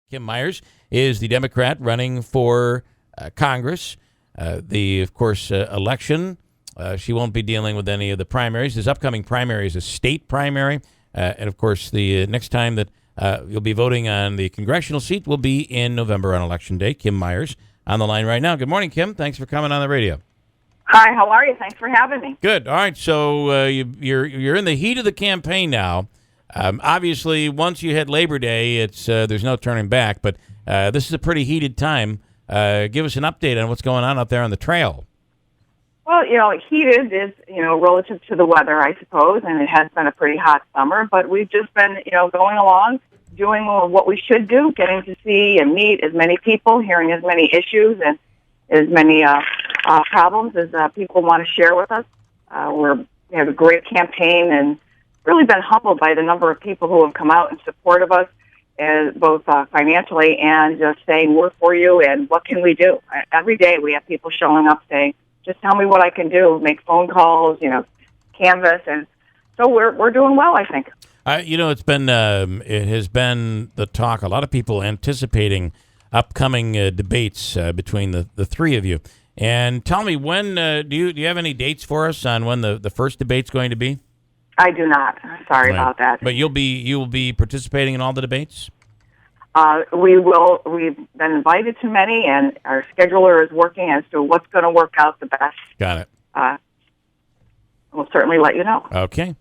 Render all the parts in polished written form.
Kim Myers is the Democrat running for Congress. Of course, election. She won't be dealing with any of the primaries. This upcoming primary is a state primary. And, of course, the next time that you'll be voting on the congressional seat will be in November on Election Day. Kim Myers on the line right now. Good morning, Kim. Thanks for coming on the radio. Hi, how are you? Thanks for having me. Good. All right, so you're in the heat of the campaign now. Obviously, once you hit Labor Day, there's no turning back. But this is a pretty heated time. Give us an update on what's going on out there on the trail. Well, heated is, relative to the weather, I suppose, and it has been a pretty hot summer. But we've just been, going along, doing what we should do, getting to see and meet as many people, hearing as many issues and as many problems as people want to share with us. We have a great campaign and really been humbled by the number of people who have come out in support of us, both financially and just saying, we're for you and what can we do? Every day we have people showing up saying, just tell me what I can do, make phone calls, canvas. And so we're doing well, I think. It has been the talk, a lot of people anticipating upcoming debates between the three of you. And tell me, when do you have any dates for us on when the first debate's going to be? I do not. Sorry about that. But you will be participating in all the debates? We will. We've been invited to many, and our scheduler is working as to what's going to work out the best. Got it. We'll certainly let you know. Okay.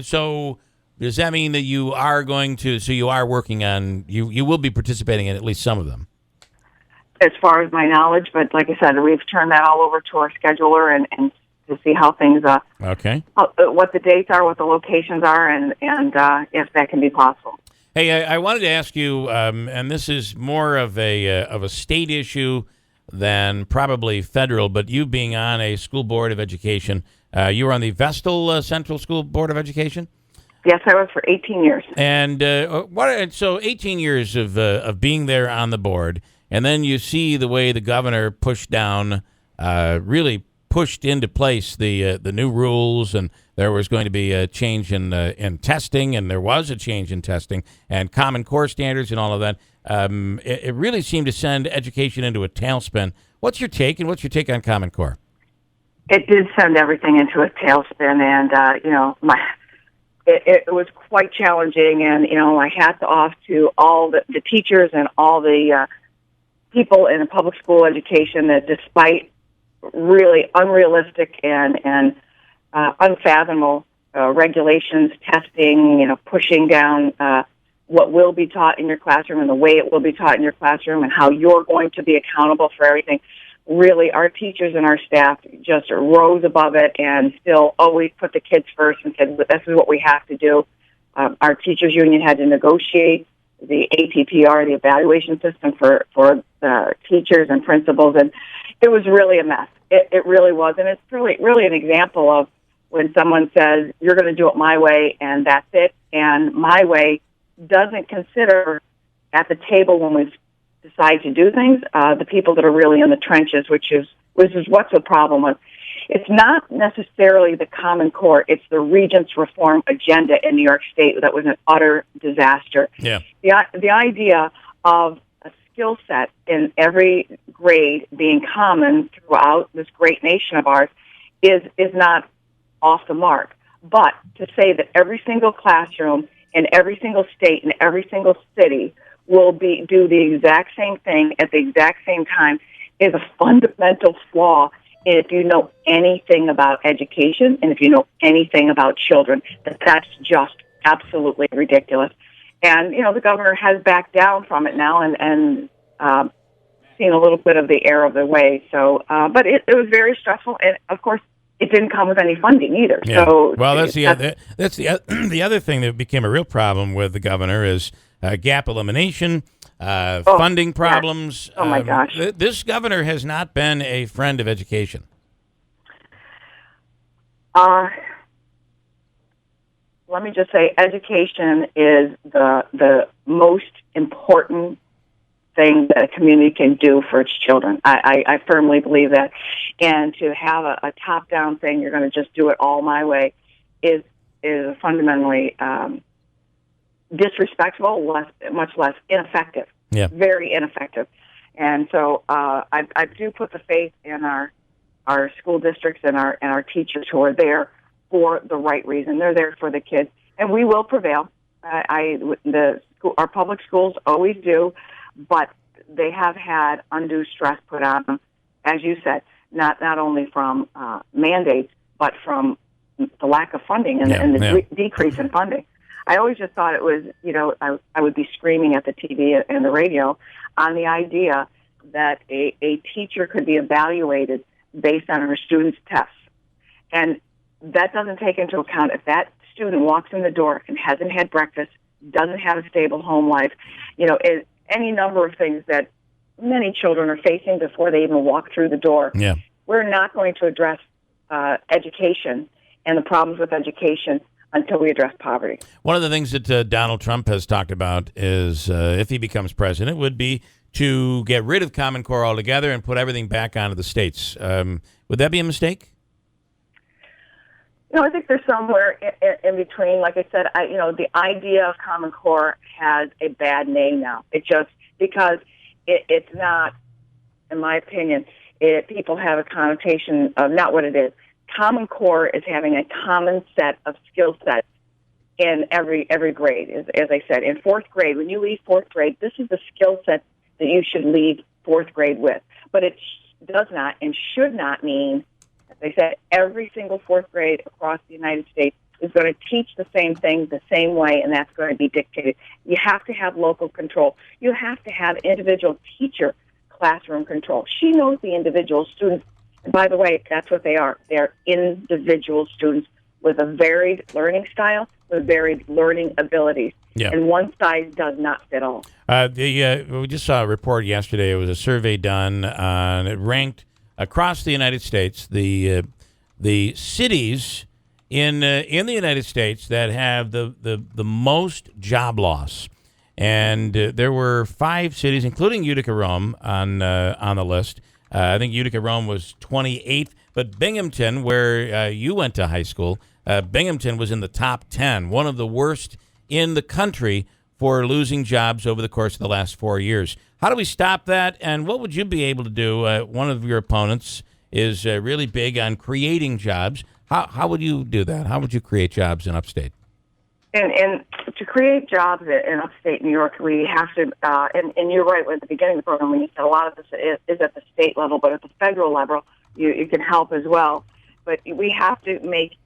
So does that mean that you are going to? So you are working on. You will be participating in at least some of them. As far as my knowledge, but like I said, we've turned that all over to our scheduler and to see how things, what the dates are, what the locations are, and if that can be possible. Hey, I wanted to ask you, and this is more of a state issue than probably federal, but you being on a school board of education, you were on the Vestal Central School Board of Education? Yes, I was for 18 years. And so 18 years of being there on the board, and then you see the way the governor pushed down, really pushed into place the new rules, and there was going to be a change in testing, and there was a change in testing and Common Core standards and all of that. It really seemed to send education into a tailspin. What's your take, and what's your take on Common Core? It did send everything into a tailspin, and it was quite challenging. And my hats off to all the teachers and all the people in the public school education that, despite really unrealistic and unfathomable regulations, testing, pushing down what will be taught in your classroom and the way it will be taught in your classroom and how you're going to be accountable for everything. Really, our teachers and our staff just rose above it and still always put the kids first and said, this is what we have to do. Our teachers union had to negotiate the APPR, the evaluation system for teachers and principals, and it was really a mess. It really was, and it's really an example of when someone says, you're going to do it my way, and that's it, and my way doesn't consider at the table when we decide to do things, the people that are really in the trenches, which is what's the problem with. It's not necessarily the Common Core, it's the Regents' reform agenda in New York State that was an utter disaster. Yeah. The idea of a skill set in every grade being common throughout this great nation of ours is not off the mark. But to say that every single classroom in every single state in every single city will do the exact same thing at the exact same time is a fundamental flaw. If you know anything about education and if you know anything about children, that's just absolutely ridiculous. And, the governor has backed down from it now and seen a little bit of the error of the way. So, but it was very stressful. And, of course, it didn't come with any funding either. Yeah. So, well, that's the other thing that became a real problem with the governor is gap elimination, funding problems. Yeah. Oh, my gosh. This governor has not been a friend of education. Let me just say, education is the most important thing that a community can do for its children. I firmly believe that. And to have a top-down thing, you're going to just do it all my way, is fundamentally disrespectful, much less ineffective. Yeah. Very ineffective. And so I do put the faith in our school districts and our teachers who are there for the right reason. They're there for the kids, and we will prevail. Our public schools always do, but they have had undue stress put on them, as you said, not only from mandates, but from the lack of funding and the decrease in funding. I always just thought it was, I would be screaming at the TV and the radio on the idea that a teacher could be evaluated based on her student's tests. And that doesn't take into account if that student walks in the door and hasn't had breakfast, doesn't have a stable home life, any number of things that many children are facing before they even walk through the door. Yeah. We're not going to address education and the problems with education until we address poverty. One of the things that Donald Trump has talked about is, if he becomes president, would be to get rid of Common Core altogether and put everything back onto the states. Would that be a mistake? I think there's somewhere in between. Like I said, the idea of Common Core has a bad name now. It just, because it's not, in my opinion, people have a connotation of not what it is. Common Core is having a common set of skill sets in every grade. As I said, in fourth grade, when you leave fourth grade, this is the skill set that you should leave fourth grade with. But it does not and should not mean, as I said, every single fourth grade across the United States is going to teach the same thing the same way, and that's going to be dictated. You have to have local control. You have to have individual teacher classroom control. She knows the individual students. And by the way, that's what they are. They're individual students with a varied learning style, with varied learning abilities. Yeah. And one size does not fit all. We just saw a report yesterday. It was a survey done, and it ranked across the United States the cities in the United States that have the most job loss. And there were 5 cities, including Utica-Rome, on the list. I think Utica-Rome was 28th, but Binghamton, where you went to high school, Binghamton was in the top 10, one of the worst in the country for losing jobs over the course of the last 4 years. How do we stop that, and what would you be able to do? One of your opponents is really big on creating jobs. How would you do that? How would you create jobs in upstate? And to create jobs in upstate New York, we have to, and you're right at the beginning of the program when you said a lot of this is at the state level, but at the federal level, you can help as well. But we have to make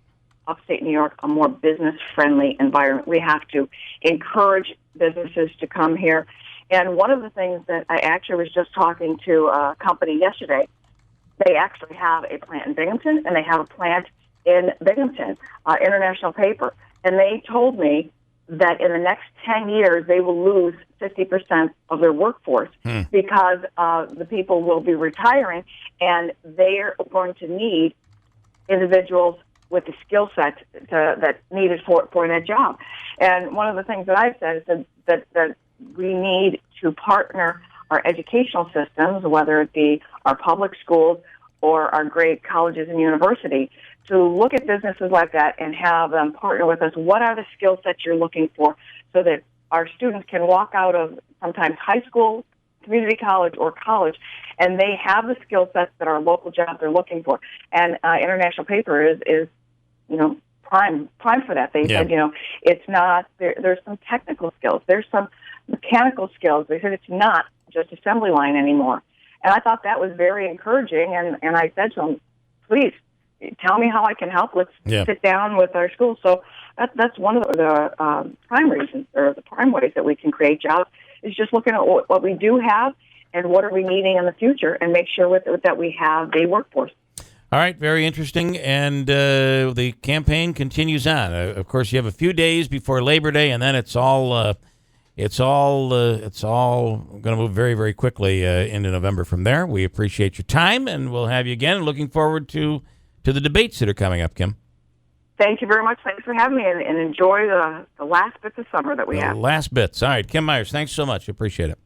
upstate New York a more business-friendly environment. We have to encourage businesses to come here. And one of the things that I actually was just talking to a company yesterday, they actually have a plant in Binghamton, and they have a plant in Binghamton, International Paper. And they told me that in the next 10 years, they will lose 50% of their workforce because the people will be retiring, and they're going to need individuals with the skill set that's needed for that job. And one of the things that I've said is that we need to partner our educational systems, whether it be our public schools or our great colleges and universities, to look at businesses like that and have them partner with us. What are the skill sets you're looking for so that our students can walk out of sometimes high school, community college, or college, and they have the skill sets that our local jobs are looking for. And International Paper is prime for that. They said, it's not, there's some technical skills, there's some mechanical skills. They said it's not just assembly line anymore. And I thought that was very encouraging, and I said to them, please, tell me how I can help. Let's sit down with our schools. So that's one of the prime reasons, or the prime ways that we can create jobs, is just looking at what we do have and what are we needing in the future, and make sure that we have a workforce. All right, very interesting, and the campaign continues on. Of course, you have a few days before Labor Day, and then it's all going to move very, very quickly into November from there. We appreciate your time, and we'll have you again. Looking forward to the debates that are coming up, Kim. Thank you very much. Thanks for having me, and enjoy the last bits of summer that we have. The last bits. All right, Kim Myers, thanks so much. Appreciate it.